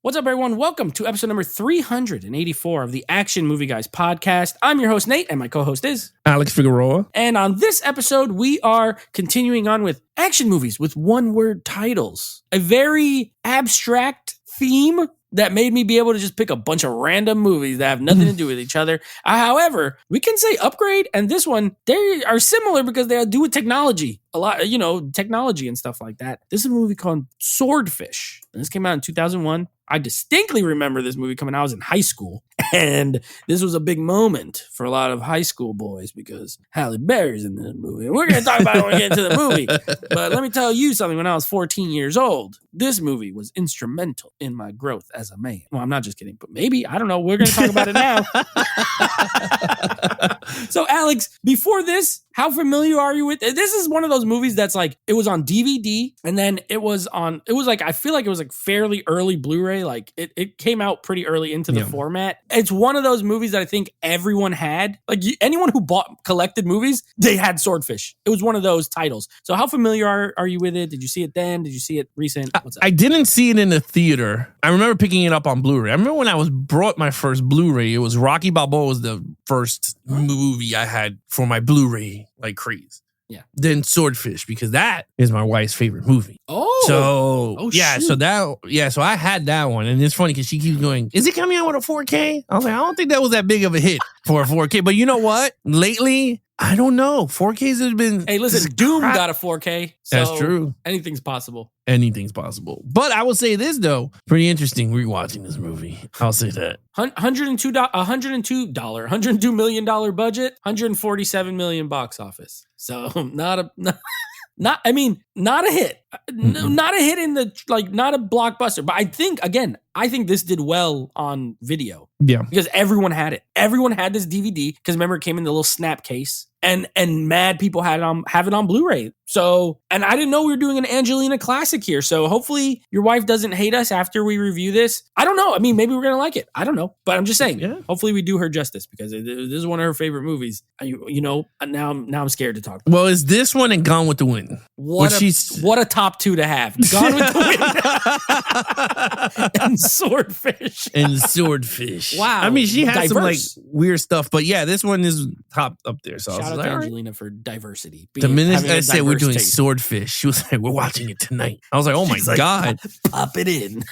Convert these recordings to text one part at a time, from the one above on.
What's up, everyone? Welcome to episode number 384 of the Action Movie Guys podcast. I'm your host, Nate, and my co-host is Alex Figueroa. And on this episode, we are continuing on with action movies with one-word titles. A very abstract theme that made me be able to just pick a bunch of random movies that have nothing to do with each other. However, we can say Upgrade and this one, they are similar because they do with technology. A lot, technology and stuff like that. This is a movie called Swordfish. And this came out in 2001. I distinctly remember this movie coming out. I was in high school. And this was a big moment for a lot of high school boys because Halle Berry's in this movie. And we're going to talk about it when we get into the movie. But let me tell you something. When I was 14 years old, this movie was instrumental in my growth as a man. Well, I'm not just kidding, but maybe. I don't know. We're going to talk about it now. So, Alex, before this, how familiar are you with it? This is one of those movies that's like, it was on DVD and then I feel like it was like fairly early Blu-ray. Like it came out pretty early into the format. It's one of those movies that I think everyone had. Like anyone who collected movies, they had Swordfish. It was one of those titles. So how familiar are you with it? Did you see it then? Did you see it recent? What's up? I didn't see it in the theater. I remember picking it up on Blu-ray. I remember when I was brought my first Blu-ray, it was Rocky Balboa was the first movie I had for my Blu-ray like craze. Yeah. Then Swordfish, because that is my wife's favorite movie. So I had that one. And it's funny because she keeps going, is it coming out with a 4K? I was like, I don't think that was that big of a hit for a 4K. But you know what? Lately, I don't know. 4Ks have been... Hey, listen, Doom got a 4K. So that's true. Anything's possible. Anything's possible. But I will say this, though. Pretty interesting rewatching this movie. I'll say that. $102 million budget, $147 million box office. So not a hit. Not a hit in the, like, not a blockbuster. But I think this did well on video. Yeah. Because everyone had it. Everyone had this DVD. Because remember, it came in the little snap case. And mad people have it on Blu-ray. So, and I didn't know we were doing an Angelina classic here. So hopefully your wife doesn't hate us after we review this. I don't know. I mean, maybe we're going to like it. I don't know. But I'm just saying, hopefully we do her justice because this is one of her favorite movies. Now I'm scared to talk about. Well, is this one and Gone with the Wind? What a top two to have. Gone with the Wind and Swordfish. Wow. I mean, she has some like weird stuff, but yeah, this one is top up there. So shout out to Angelina for diversity. The minute I said we're doing taste. Swordfish, she was like, we're watching it tonight. I was like, oh my God. Pop it in.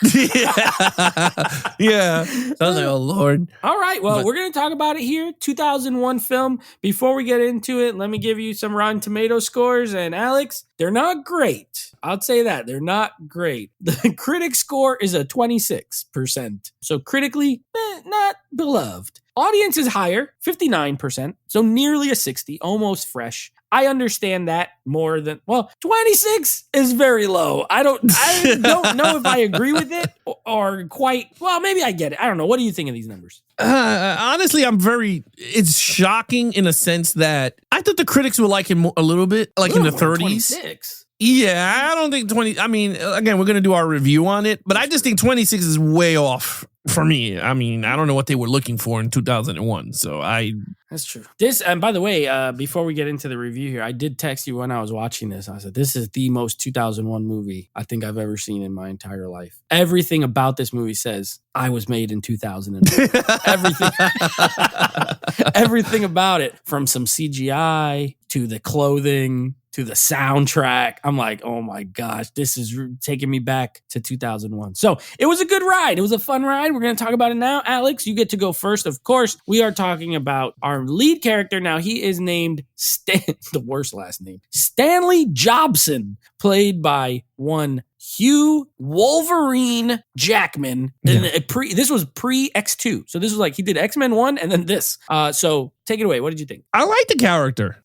Yeah. So I was like, oh Lord. All right. Well, we're going to talk about it here. 2001 film. Before we get into it, let me give you some Rotten Tomato scores. And Alex, they're not great. I'll say that. They're not great. The critic score is a 26%. So critically, not beloved. Audience is higher, 59%. So nearly a 60, almost fresh. I understand that more than, 26 is very low. I don't know if I agree with it or quite, maybe I get it. I don't know. What do you think of these numbers? Honestly, it's shocking in a sense that I thought the critics would like it a little bit, like in the 30s. 26. Yeah, I don't think 20, I mean, again, we're going to do our review on it, but I just think 26 is way off for me. I mean, I don't know what they were looking for in 2001, That's true. And by the way, before we get into the review here, I did text you when I was watching this. I said, this is the most 2001 movie I think I've ever seen in my entire life. Everything about this movie says I was made in 2001. Everything about it, from some CGI to the clothing to the soundtrack. I'm like, oh my gosh, this is taking me back to 2001. So it was a good ride. It was a fun ride. We're going to talk about it now. Alex, you get to go first. Of course, we are talking about our lead character. Now, he is named the worst last name, Stanley Jobson, played by one Hugh Wolverine Jackman. This was pre X2. So this was like, he did X-Men 1 and then this. So take it away. What did you think? I like the character.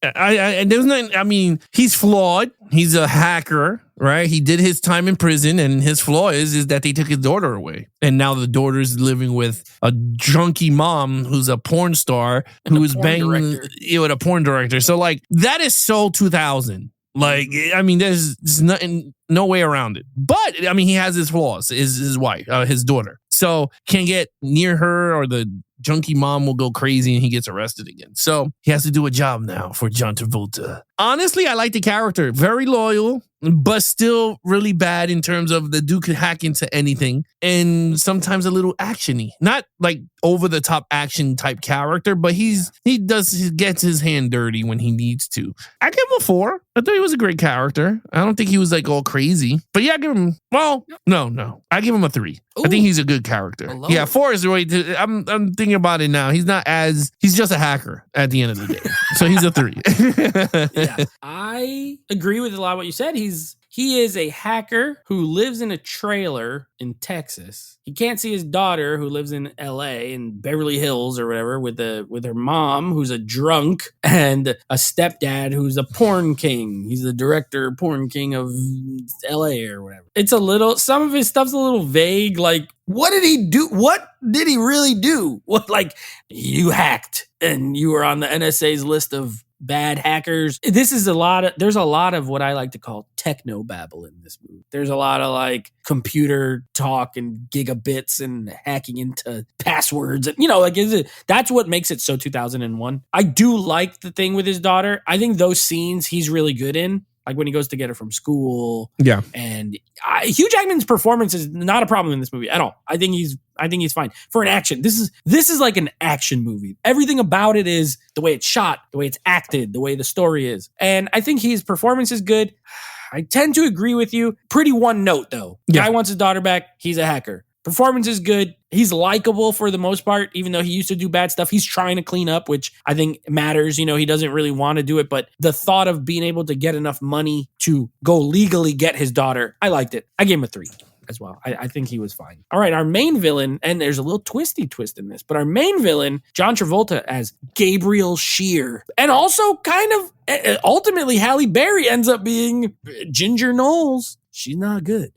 He's flawed. He's a hacker, right? He did his time in prison, and his flaw is that they took his daughter away. And now the daughter's living with a junkie mom who's a porn star who's banging with a porn director. So like, that is so 2000. Like, I mean, there's no way around it. But I mean, he has his flaws. His wife, his daughter. So can't get near her, or the junkie mom will go crazy and he gets arrested again. So he has to do a job now for John Travolta. honestly, I like the character. Very loyal, but still really bad in terms of the dude could hack into anything and sometimes a little actiony. Not like over the top action type character, but he gets his hand dirty when he needs to. I give him a 4. I thought he was a great character. I don't think he was like all crazy, but yeah, I give him. Well, no, I give him a 3. Ooh, I think he's a good character. Yeah, 4 is the way to. I'm thinking about it now. He's just a hacker at the end of the day, so he's a 3. Yeah, I agree with a lot of what you said. He is a hacker who lives in a trailer in Texas. He can't see his daughter who lives in LA in Beverly Hills or whatever with her mom who's a drunk and a stepdad who's a porn king. He's the director porn king of LA or whatever. Some of his stuff's a little vague. Like, what did he do? What did he really do? What, like, you hacked and you were on the NSA's list of bad hackers. There's a lot of what I like to call techno babble in this movie. There's a lot of like computer talk and gigabits and hacking into passwords. And, that's what makes it so 2001. I do like the thing with his daughter. I think those scenes he's really good in. Like when he goes to get her from school. Yeah. And Hugh Jackman's performance is not a problem in this movie at all. I think he's fine. For an action, this is like an action movie. Everything about it is the way it's shot, the way it's acted, the way the story is. And I think his performance is good. I tend to agree with you. Pretty one note though. Yeah. Guy wants his daughter back. He's a hacker. Performance is good. He's likable for the most part, even though he used to do bad stuff. He's trying to clean up, which I think matters. He doesn't really want to do it, but the thought of being able to get enough money to go legally get his daughter, I liked it. I gave him a 3 as well. I think he was fine. All right, our main villain, and there's a little twisty twist in this, but our main villain, John Travolta as Gabriel Shear, and also kind of ultimately Halle Berry ends up being Ginger Knowles. She's not good.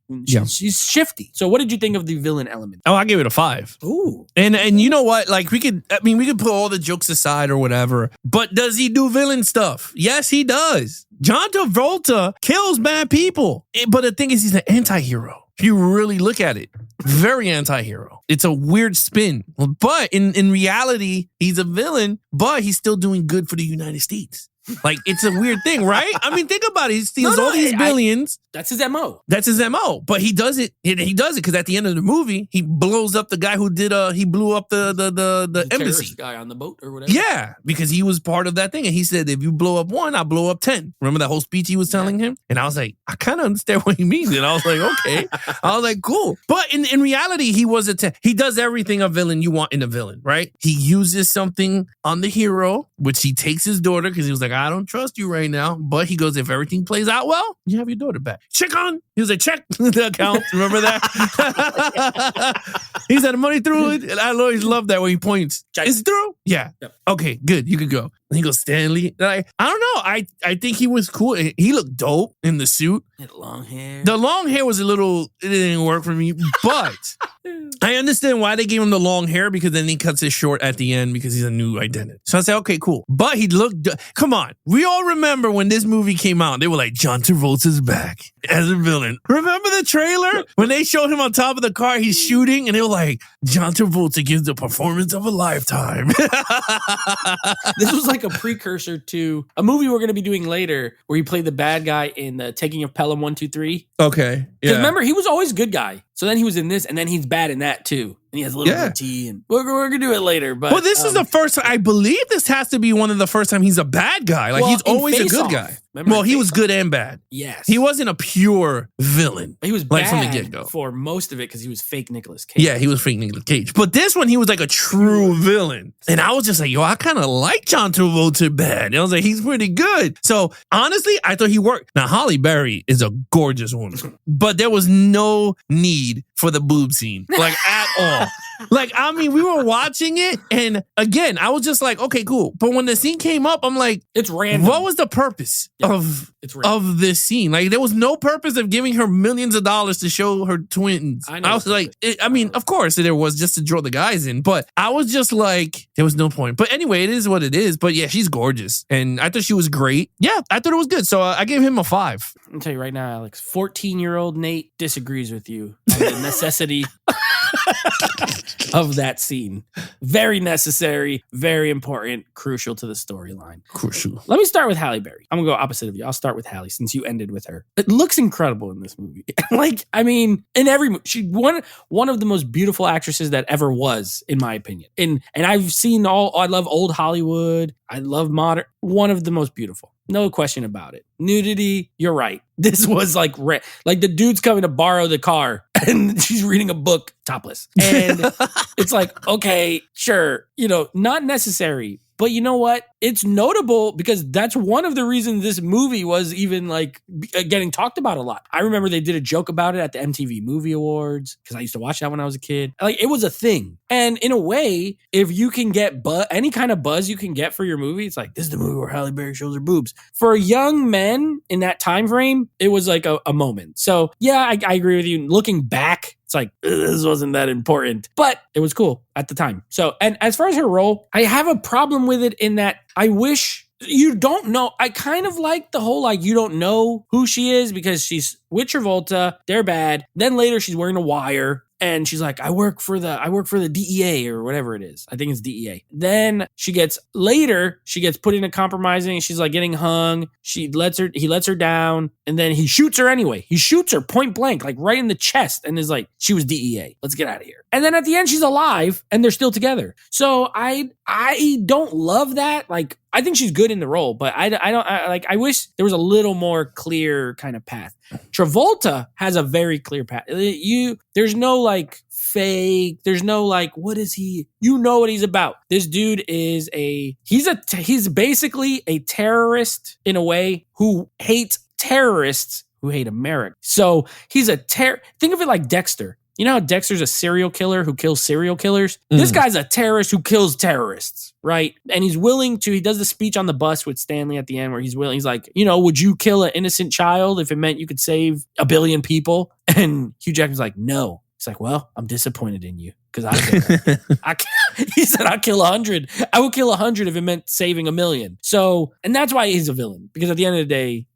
She's shifty. So what did you think of the villain element? Oh, I gave it a 5. Ooh. And you know what? Like we could put all the jokes aside or whatever, but does he do villain stuff? Yes, he does. John Travolta kills bad people. But the thing is, he's an anti-hero. If you really look at it, very anti-hero. It's a weird spin. But in reality, he's a villain, but he's still doing good for the United States. Like, it's a weird thing, right? I mean, think about it. He steals all these billions. That's his MO. That's his MO. But he does it. He does it because at the end of the movie, he blows up the guy who did. He blew up the embassy guy on the boat or whatever. Yeah, because he was part of that thing, and he said, "If you blow up one, I'll blow up 10." Remember that whole speech he was telling him? And I was like, I kind of understand what he means. And I was like, okay. I was like, cool. But in reality, he was he does everything a villain you want in a villain, right? He uses something on the hero, which he takes his daughter because he was like, I don't trust you right now. But he goes, if everything plays out well, you have your daughter back. He was like, check the account. Remember that? He said, money through it. And I always love that when he points. Is it through? Yeah. Yep. Okay, good. You could go. And he goes, Stanley. I don't know. I think he was cool. He looked dope in the suit. He had long hair. The long hair was it didn't work for me. But I understand why they gave him the long hair, because then he cuts it short at the end because he's a new identity. So I said, okay, cool. But he looked, come on. We all remember when this movie came out, they were like, John Travolta's back as a villain. Remember the trailer? When they showed him on top of the car, he's shooting, and they were like, John Travolta gives the performance of a lifetime. This was like a precursor to a movie we're going to be doing later where he played the bad guy in The Taking of Pelham 1, 2, 3. Okay. Because remember, he was always a good guy. So then he was in this, and then he's bad in that too. And he has a little goatee, and we're going to do it later. But this is the first time, I believe this has to be one of the first time he's a bad guy. Like, he's always a good guy. Remember, he was good and bad. Yes. He wasn't a pure villain. He was bad from the get-go. For most of it because he was fake Nicolas Cage. Yeah, he was fake Nicolas Cage. But this one, he was like a true villain. And I was just like, I kind of like John Travolta bad. And I was like, he's pretty good. So honestly, I thought he worked. Now, Halle Berry is a gorgeous woman. But there was no need for the boob scene. Like, at all. Like, I mean, we were watching it, and again, I was just like, okay, cool. But when the scene came up, I'm like, it's random. What was the purpose of this scene? Like, there was no purpose of giving her millions of dollars to show her twins. I was like, of course there was, just to draw the guys in, but I was just like, there was no point. But anyway, it is what it is. But yeah, she's gorgeous, and I thought she was great. Yeah, I thought it was good. So I gave him a 5. I'll tell you right now, Alex, 14-year-old Nate disagrees with you on the necessity of that scene. very necessary, very important, crucial to the storyline. Crucial. Let me start with Halle Berry. I'm gonna go opposite of you. I'll start with Halle since you ended with her. It looks incredible in this movie. In every movie, she one of the most beautiful actresses that ever was, in my opinion. And I've seen I love old Hollywood. I love modern. One of the most beautiful. No question about it. Nudity, you're right. This was like the dude's coming to borrow the car and she's reading a book topless. And it's like, okay, sure, not necessary. But you know what? It's notable because that's one of the reasons this movie was even like getting talked about a lot. I remember they did a joke about it at the MTV Movie Awards because I used to watch that when I was a kid. Like it was a thing. And in a way, if you can get any kind of buzz you can get for your movie, it's like, this is the movie where Halle Berry shows her boobs. For young men in that time frame, it was like a moment. So yeah, I agree with you. Looking back, it's like, this wasn't that important, but it was cool at the time. So, and as far as her role, I have a problem with it in that I wish you don't know. I kind of like the whole, like, you don't know who she is because she's with Travolta. They're bad. Then later she's wearing a wire. And she's like, I work for the DEA or whatever it is. I think it's DEA. Then she gets put into compromising. She's like getting hung. He lets her down. And then he shoots her anyway. He shoots her point blank, like right in the chest. And is like, she was DEA. Let's get out of here. And then at the end, she's alive and they're still together. So I don't love that. Like, I think she's good in the role, but I wish there was a little more clear kind of path. Travolta has a very clear path. There's no like fake. There's no like, what is he? You know what he's about. This dude is he's basically a terrorist in a way who hates terrorists who hate America. So he's think of it like Dexter. You know how Dexter's a serial killer who kills serial killers? This guy's a terrorist who kills terrorists, right? And he does the speech on the bus with Stanley at the end where he's like, would you kill an innocent child if it meant you could save 1 billion people? And Hugh Jackman's like, no. He's like, well, I'm disappointed in you because he said, I'll kill 100. I will kill 100 if it meant saving 1 million. So, and that's why he's a villain, because at the end of the day,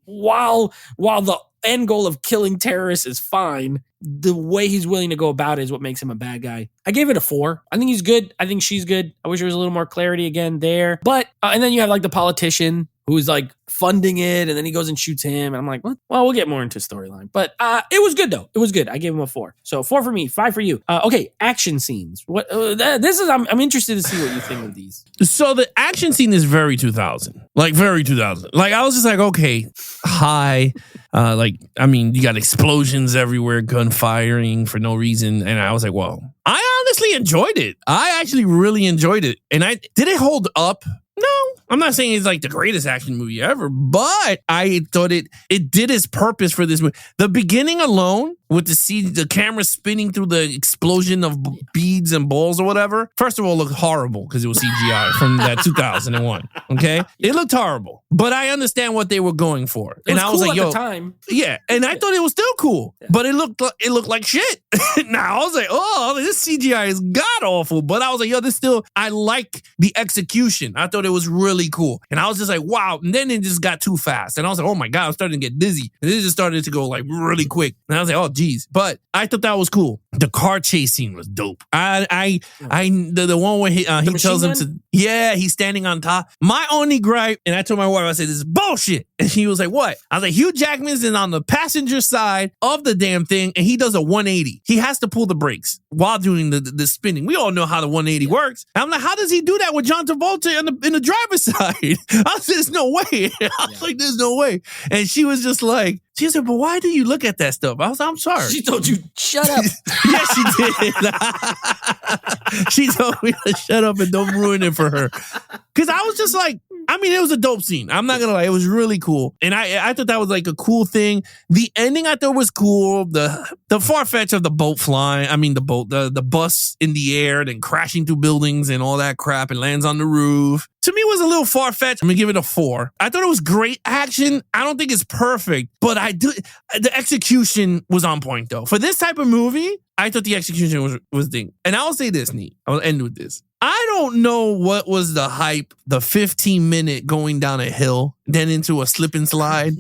while the end goal of killing terrorists is fine, the way he's willing to go about it is what makes him a bad guy. I gave it a 4. I think he's good. I think she's good. I wish there was a little more clarity again there. But, and then you have like the politician who's like funding it, and then he goes and shoots him. And I'm like, what? Well, we'll get more into storyline. But it was good though. It was good. I gave him a 4. So 4 for me, 5 for you. Okay, action scenes. What? I'm interested to see what you think of these. So the action scene is very 2000. Like very 2000. Like I was just like, okay, hi. You got explosions everywhere, gunfiring for no reason. And I was like, well, I honestly enjoyed it. I actually really enjoyed it. And did it hold up? No, I'm not saying it's like the greatest action movie ever, but I thought it did its purpose for this movie. The beginning alone, with the camera spinning through the explosion of beads and balls or whatever. First of all, it looked horrible because it was CGI from that 2001. Okay, it looked horrible, but I understand what they were going for, and I was cool like, "Yo, at the time, yeah." And I thought it was still cool, but it looked like shit. Now I was like, "Oh, this CGI is god awful," but I was like, "Yo, this still." I like the execution. I thought it was really cool, and I was just like, "Wow!" And then it just got too fast, and I was like, "Oh my god!" I was starting to get dizzy, and it just started to go like really quick, and I was like, "Oh." But I thought that was cool. The car chase scene was dope. The one where he tells him to, he's standing on top. My only gripe, and I told my wife, I said, this is bullshit. And she was like, what? I was like, Hugh Jackman's in on the passenger side of the damn thing, and he does a 180. He has to pull the brakes while doing the spinning. We all know how the 180 works. And I'm like, how does he do that with John Travolta in the driver's side? I said, there's no way. I was like, there's no way. And she was just like, she said, but why do you look at that stuff? I was like, I'm sorry. She told you, shut up. Yes, she did. She told me to shut up and don't ruin it for her. Because I was just like, it was a dope scene. I'm not going to lie. It was really cool. And I thought that was like a cool thing. The ending I thought was cool. The far-fetch of the boat flying. The bus in the air, then crashing through buildings and all that crap and lands on the roof. To me, it was a little far-fetched. I'm going to give it a 4. I thought it was great action. I don't think it's perfect, but the execution was on point, though. For this type of movie, I thought the execution was ding. And I'll say this, Neat. I'll end with this. I don't know what was the hype, the 15-minute going down a hill, then into a slip and slide,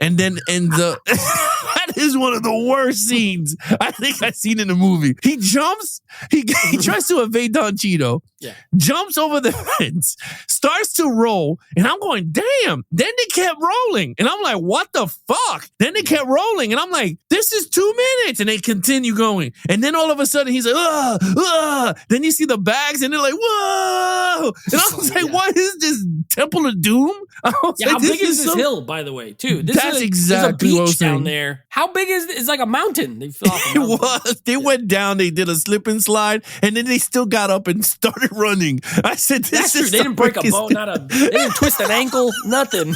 and then ends up... That is one of the worst scenes I think I've seen in the movie. He jumps, he tries to evade Don Cheeto, jumps over the fence, starts to roll, and I'm going, damn. Then they kept rolling. And I'm like, what the fuck? Then they kept rolling. And I'm like, this is 2 minutes. And they continue going. And then all of a sudden he's like, Then you see the bags and they're like, whoa. And I was like, what is this Temple of Doom? How big is this hill, by the way, too? That's exactly there's a beach down there. How big is it? It's like a mountain. They fell off a mountain. It was. They went down, they did a slip and slide, and then they still got up and started running. I said, this is They didn't break a bone, they didn't twist an ankle, nothing.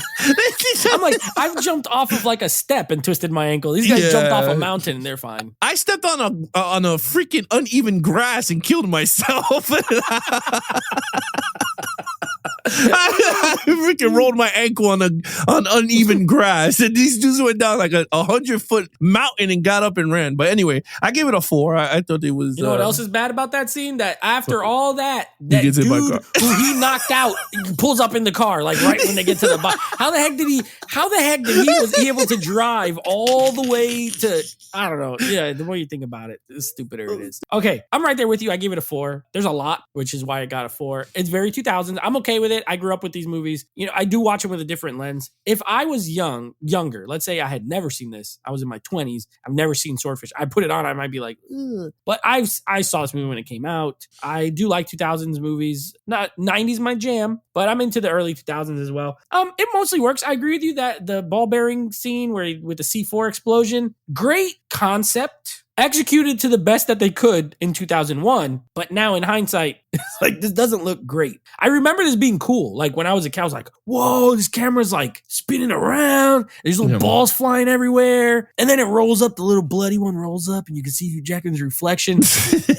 I'm like, I've jumped off of like a step and twisted my ankle. These guys jumped off a mountain and they're fine. I stepped on a freaking uneven grass and killed myself. I freaking rolled my ankle on uneven grass, and these dudes went down like a 100-foot mountain and got up and ran. But anyway, I gave it a 4. I thought it was. You know what else is bad about that scene? That after all that dude who he knocked out pulls up in the car like right when they get to the bottom. How the heck was he able to drive all the way to? I don't know. Yeah, the more you think about it, the stupider it is. Okay, I'm right there with you. I gave it a 4. There's a lot, which is why I got a 4. It's very 2000s. I'm okay with it. I grew up with these movies. You know, I do watch them with a different lens. If I was younger, let's say I had never seen this. I was in my 20s. I've never seen Swordfish. I put it on. I might be like, ugh. But I saw this movie when it came out. I do like 2000s movies. Not 90s my jam, but I'm into the early 2000s as well. It mostly works. I agree with you that the ball bearing scene with the C4 explosion, great concept. Executed to the best that they could in 2001, but now in hindsight, it's like, this doesn't look great. I remember this being cool. Like when I was a kid, I was like, whoa, this camera's like spinning around. There's little balls flying everywhere. And then it rolls up, the little bloody one rolls up and you can see Hugh Jackman's reflection.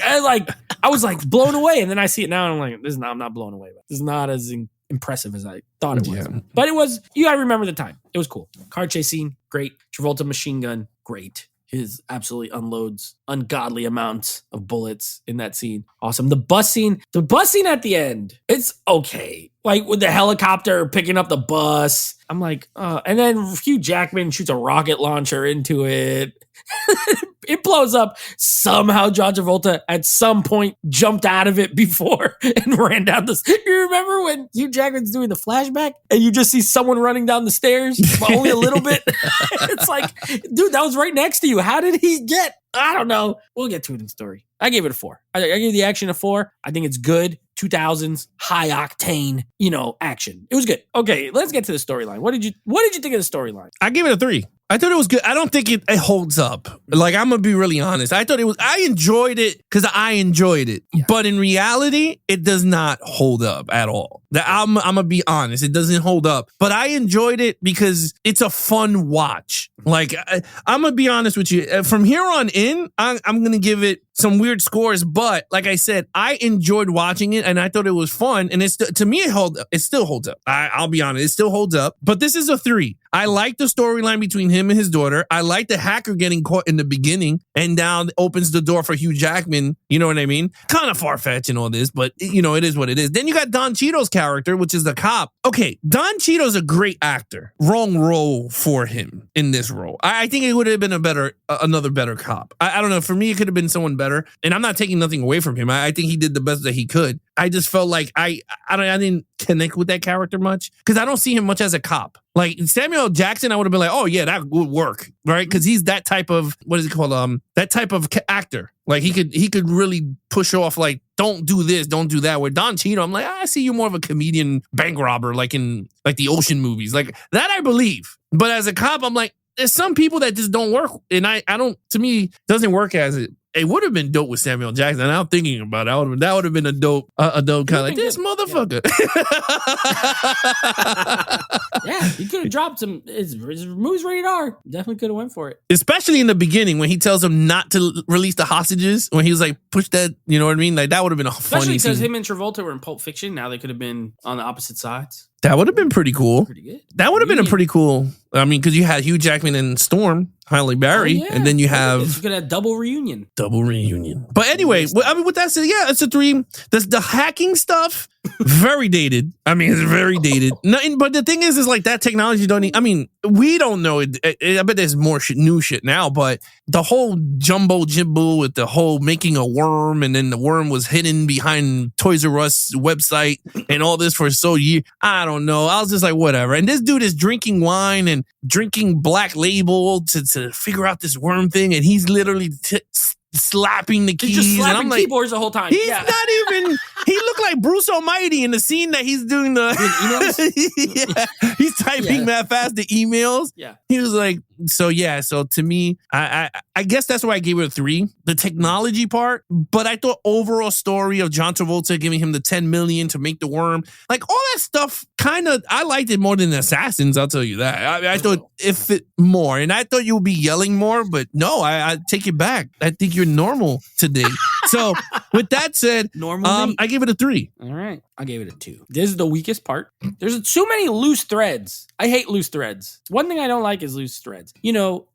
I was like blown away. And then I see it now and I'm like, I'm not blown away. This is not as impressive as I thought it was. Yeah. But it was, you gotta remember the time. It was cool. Car chase scene, great. Travolta machine gun, great. His absolutely unloads ungodly amounts of bullets in that scene. Awesome. The bus scene at the end, it's okay. Like with the helicopter picking up the bus. I'm like, and then Hugh Jackman shoots a rocket launcher into it. It blows up. Somehow John Travolta at some point jumped out of it before and ran down the stairs. You remember when Hugh Jackman's doing the flashback and you just see someone running down the stairs, but only a little bit? It's like, dude, that was right next to you. How did he get? I don't know. We'll get to it in the story. I gave it a 4. I gave the action a 4. I think it's good. 2000s, high octane, action. It was good. Okay, let's get to the storyline. What did you think of the storyline? I gave it a 3. I thought it was good. I don't think it holds up. Like, I'm going to be really honest. I enjoyed it because I enjoyed it. Yeah. But in reality, it does not hold up at all. I'm going to be honest. It doesn't hold up. But I enjoyed it because it's a fun watch. Like, I'm going to be honest with you. From here on in, I'm going to give it some weird scores. But like I said, I enjoyed watching it and I thought it was fun. And to me, it still holds up. I'll be honest. It still holds up. But this is a 3. I like the storyline between him and his daughter. I like the hacker getting caught in the beginning and now opens the door for Hugh Jackman. You know what I mean? Kind of far-fetched and all this, but it is what it is. Then you got Don Cheeto's character, which is the cop. Okay, Don Cheeto's a great actor. Wrong role for him in this role. I think it would have been another better cop. I don't know. For me, it could have been someone better. And I'm not taking nothing away from him. I think he did the best that he could. I just felt like I didn't connect with that character much because I don't see him much as a cop. Like Samuel Jackson, I would have been like, oh yeah, that would work, right? Because he's that type of that type of actor. Like he could really push off like, don't do this, don't do that. With Don Cheeto, I'm like, I see you more of a comedian bank robber, like in like the Ocean movies, like that I believe. But as a cop, I'm like, there's some people that just don't work, and I don't. To me, doesn't work as it. It would have been dope with Samuel Jackson. And I'm thinking about it. That would have been a dope kind of like this motherfucker. Yeah, he could have dropped some. His movies rated R. Definitely could have went for it. Especially in the beginning when he tells him not to release the hostages. When he was like, push that. You know what I mean? Like that would have been a funny. Especially because him and Travolta were in Pulp Fiction. Now they could have been on the opposite sides. That would have been pretty cool. Pretty good. That would have been a pretty cool. I mean, because you had Hugh Jackman and Storm, Halle Berry, and then you have you could have double reunion. But anyway, I mean, with that said, yeah, it's a 3. The hacking stuff, Very dated. I mean, it's very dated. Nothing, but the thing is like that technology don't need, I mean, we don't know it. I bet there's more new shit now, but the whole jumbo jimbo with the whole making a worm and then the worm was hidden behind Toys R Us website and all this for so years. I don't know. I was just like, whatever. And this dude is drinking wine and drinking Black Label to figure out this worm thing. And he's literally slapping the keys. He's just slapping and I'm like, keyboards the whole time. He's not even. He looked like Bruce Almighty in the scene that he's doing the. Yeah, he's typing that fast the emails. Yeah, he was like, so yeah. So to me, I guess that's why I gave it a 3. The technology part, but I thought overall story of John Travolta giving him the $10 million to make the worm, like all that stuff, kind of. I liked it more than Assassins. I'll tell you that. I thought it fit more, and I thought you would be yelling more, but no, I take it back. I think you're normal today. So with that said, I gave it a 3. All right. I gave it a 2. This is the weakest part. There's too many loose threads. I hate loose threads. One thing I don't like is loose threads. You know,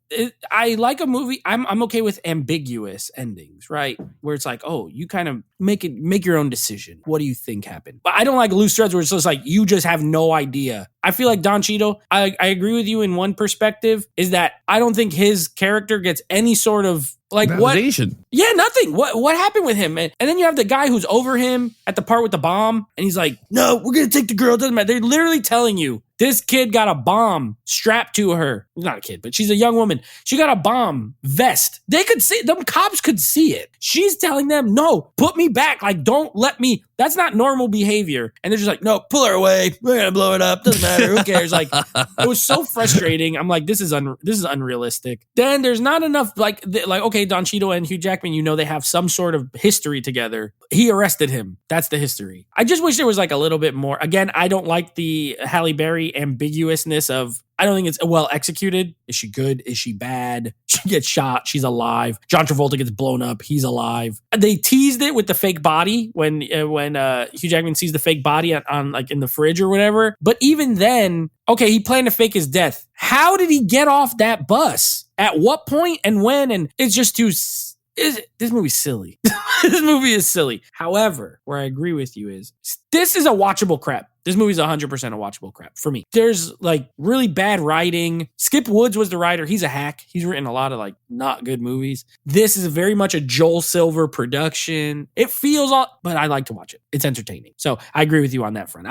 I like a movie. I'm okay with ambiguous endings, right? Where it's like, oh, you kind of make your own decision. What do you think happened? But I don't like loose threads where it's just like you just have no idea. I feel like Don Cheadle, I agree with you in one perspective, is that I don't think his character gets any sort of like validation. What? Yeah, nothing. What happened with him? And then you have the guy who's over him at the part with the bomb, and he's like, "No, we're gonna take the girl." Doesn't matter. They're literally telling you this kid got a bomb strapped to her. Not a kid, but she's a young woman. She got a bomb vest. They could see. Them cops could see it. She's telling them, "No, put me back. Like, don't let me." That's not normal behavior. And they're just like, "No, pull her away. We're gonna blow it up. Doesn't matter. Who cares?" Like, it was so frustrating. I'm like, this is unrealistic. Then there's not enough. Like, okay, Don Cheadle and Hugh Jackman, you know, they have some sort of history together. He arrested him. That's the history. I just wish there was like a little bit more. Again, I don't like the Halle Berry ambiguousness of. I don't think it's well executed. Is she good? Is she bad? She gets shot. She's alive. John Travolta gets blown up. He's alive. They teased it with the fake body when Hugh Jackman sees the fake body on like in the fridge or whatever. But even then, okay, he planned to fake his death. How did he get off that bus? At what point and when? And it's just too. This movie's silly. This movie is silly. However, where I agree with you is this is a watchable crap. This movie's 100% a watchable crap for me. There's like really bad writing. Skip Woods was the writer. He's a hack. He's written a lot of like not good movies. This is very much a Joel Silver production. It feels all, but I like to watch it. It's entertaining. So I agree with you on that front.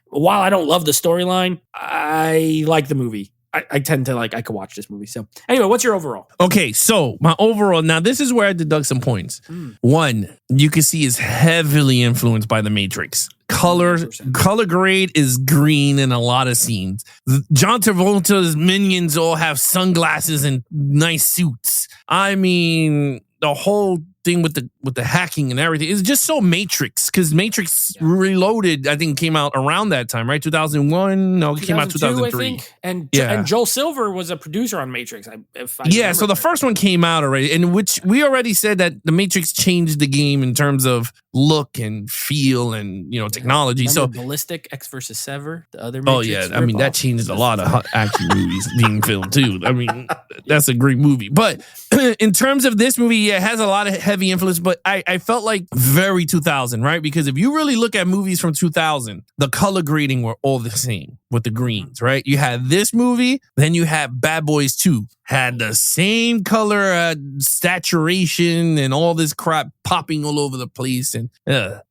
While I don't love the storyline, I like the movie. I tend to like, I could watch this movie. So anyway, what's your overall? Okay, so my overall, now this is where I deduct some points. 1, you can see is heavily influenced by The Matrix. Color grade is green in a lot of scenes. John Travolta's minions all have sunglasses and nice suits. I mean, the whole thing with the hacking and everything is just so Matrix, because Matrix Reloaded, I think, came out around that time, right? 2001? No, it came out 2003. I think. And Joel Silver was a producer on Matrix. So the first one came out already, in which we already said that the Matrix changed the game in terms of look and feel and, you know, technology. Remember Ballistic X versus Sever, the other Matrix. Oh yeah, I mean that changed a lot of action movies being filmed too. I mean, that's a great movie. But in terms of this movie, it has a lot of heavy influence, but I felt like very 2000, right? Because if you really look at movies from 2000, the color grading were all the same with the greens, right? You had this movie, then you had Bad Boys 2, had the same color saturation and all this crap popping all over the place, and ugh.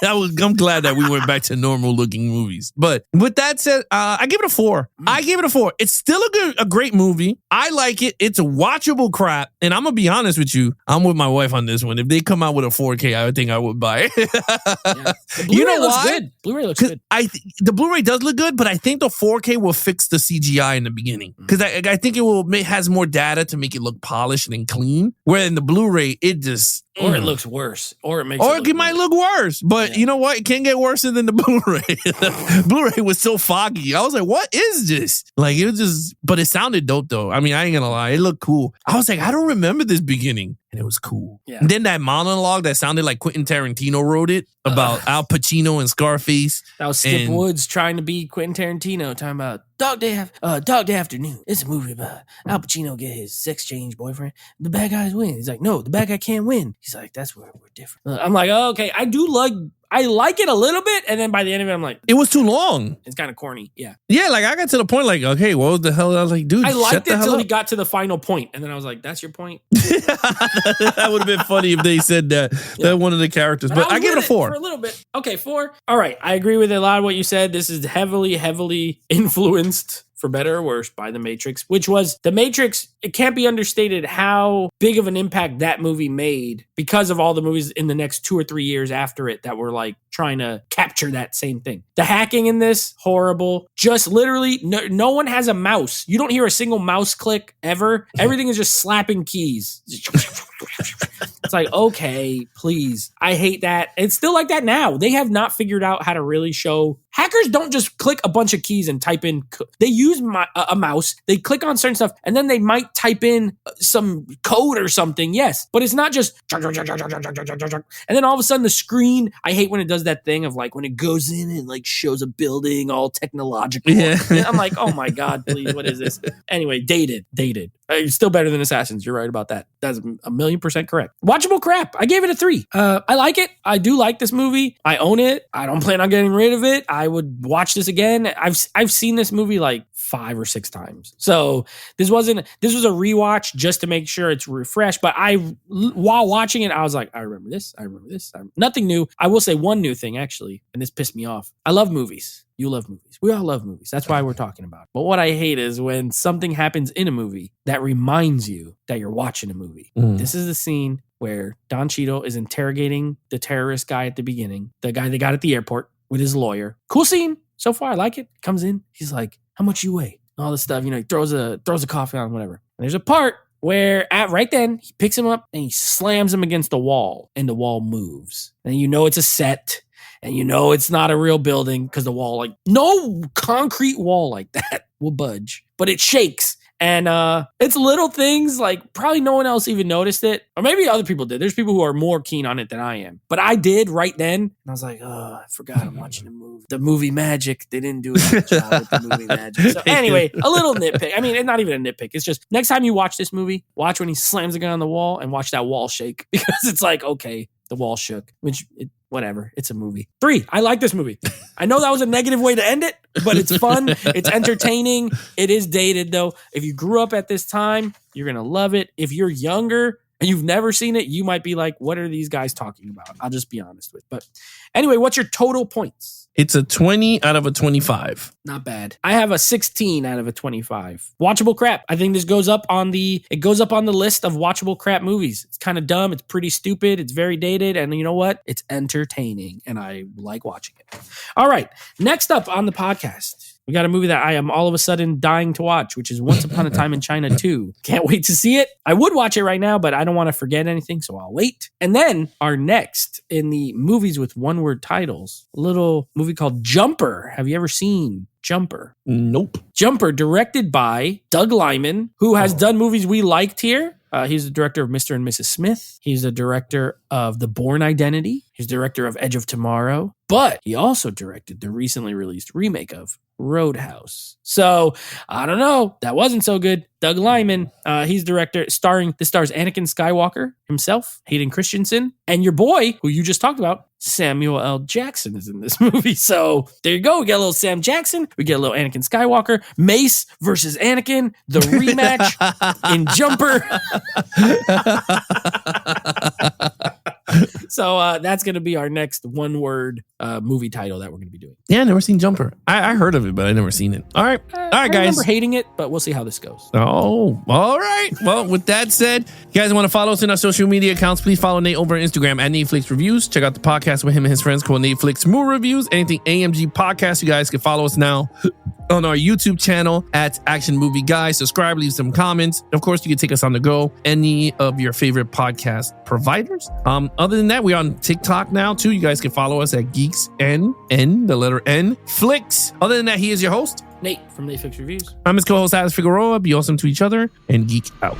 I'm glad that we went back to normal looking movies. But with that said, I give it a 4. It's still a great movie. I like it. It's a watchable crap. And I'm going to be honest with you. I'm with my wife on this one. If they come out with a 4K, I would think I would buy it. Yeah. You know looks why? Good. Blu-ray looks good. The Blu-ray does look good, but I think the 4K will fix the CGI in the beginning. Because I think it has more data to make it look polished and clean. Where in the Blu-ray, it just... Or it looks worse. Or it might look worse. But you know what? It can't get worse than the Blu-ray. The Blu-ray was so foggy. I was like, what is this? Like, it was just... But it sounded dope, though. I mean, I ain't gonna lie. It looked cool. I was like, I don't remember this beginning. And it was cool. Yeah. And then that monologue that sounded like Quentin Tarantino wrote it about Al Pacino and Scarface. That was Skip Woods trying to be Quentin Tarantino, talking about Dog Day Afternoon. It's a movie about Al Pacino get his sex change boyfriend. The bad guys win. He's like, no, the bad guy can't win. He's like, that's where we're different. I'm like, oh, okay, I I like it a little bit, and then by the end of it, I'm like, it was too long. it's kind of corny. Yeah. Yeah, like I got to the point, like, okay, what the hell? I was like, dude, I liked it until up. he got to the final point, and then I was like, that's your point? That would have been funny if they said that. Yeah. That one of the characters. But I give it a 4. For a little bit. Okay, 4. All right. I agree with a lot of what you said. This is heavily influenced, for better or worse, by The Matrix, which was The Matrix. It can't be understated how big of an impact that movie made because of all the movies in the next 2 or 3 years after it that were like trying to capture that same thing. The hacking in this, horrible. Just literally, no one has a mouse. You don't hear a single mouse click ever. Everything is just slapping keys. It's like, okay, please. I hate that. It's still like that now. They have not figured out how to really show. Hackers don't just click a bunch of keys and type in. They use a mouse. They click on certain stuff, and then they might type in some code or something. Yes, but it's not just. And then all of a sudden the screen. I hate when it does that thing of like when it goes in and like shows a building all technological. Yeah. I'm like, oh my God, please, what is this? Anyway, dated. It's still better than Assassins. You're right about that. That's 1,000,000% correct. Watchable crap. I gave it a 3. I like it. I do like this movie. I own it. I don't plan on getting rid of it. I would watch this again. I've seen this movie like 5 or 6 times. So this was a rewatch just to make sure it's refreshed. But while watching it, I was like, I remember this. Nothing new. I will say one new thing actually, and this pissed me off. I love movies. You love movies. We all love movies. That's why we're talking about it. But what I hate is when something happens in a movie that reminds you that you're watching a movie. This is the scene where Don Cheadle is interrogating the terrorist guy at the beginning, the guy they got at the airport with his lawyer. Cool scene. So far, I like it. Comes in. He's like, how much you weigh? All this stuff. You know, he throws a coffee on, whatever. And there's a part where right then he picks him up and he slams him against the wall and the wall moves. And you know it's a set. And you know it's not a real building because the wall, like, no concrete wall like that will budge, but it shakes. And it's little things, like probably no one else even noticed it. Or maybe other people did. There's people who are more keen on it than I am. But I did right then. And I was like, oh, I forgot I'm watching a movie. The movie magic. They didn't do a good job with the movie magic. So anyway, a little nitpick. I mean, it's not even a nitpick. It's just next time you watch this movie, watch when he slams the gun on the wall and watch that wall shake. Because it's like, okay, the wall shook. Whatever. It's a movie. 3. I like this movie. I know that was a negative way to end it, but it's fun. It's entertaining. It is dated, though. If you grew up at this time, you're going to love it. If you're younger and you've never seen it, you might be like, what are these guys talking about? I'll just be honest with you. But anyway, what's your total points? It's a 20 out of a 25. Not bad. I have a 16 out of a 25. Watchable crap. I think this goes up on the list of watchable crap movies. It's kind of dumb. It's pretty stupid. It's very dated. And you know what? It's entertaining. And I like watching it. All right. Next up on the podcast, we got a movie that I am all of a sudden dying to watch, which is Once Upon a Time in China 2. Can't wait to see it. I would watch it right now, but I don't want to forget anything, so I'll wait. And then our next in the movies with one-word titles, a little movie called Jumper. Have you ever seen Jumper? Nope. Jumper, directed by Doug Liman, who has done movies we liked here. He's the director of Mr. and Mrs. Smith. He's the director of The Bourne Identity. He's director of Edge of Tomorrow. But he also directed the recently released remake of Roadhouse. So, I don't know. That wasn't so good. Doug Liman, he's director. This stars Anakin Skywalker himself, Hayden Christensen, and your boy, who you just talked about, Samuel L. Jackson is in this movie. So, there you go. We get a little Sam Jackson. We get a little Anakin Skywalker. Mace versus Anakin. The rematch in Jumper. So that's going to be our next one-word movie title that we're going to be doing. Yeah, I never seen Jumper. I heard of it, but I never seen it. All right, guys. I remember hating it, but we'll see how this goes. Oh, all right. Well, with that said, you guys want to follow us in our social media accounts, please follow Nate over on Instagram at Netflix Reviews. Check out the podcast with him and his friends called Netflix Movie Reviews. Anything AMG Podcast, you guys can follow us now on our YouTube channel at Action Movie Guy. Subscribe, leave some comments. Of course, you can take us on the go, any of your favorite podcast providers. Other than that, we're on TikTok now too. You guys can follow us at Geeks N, the letter N, Flicks. Other than that, he is your host, Nate from Netflix Reviews. I'm his co-host, Alex Figueroa. Be awesome to each other and geek out.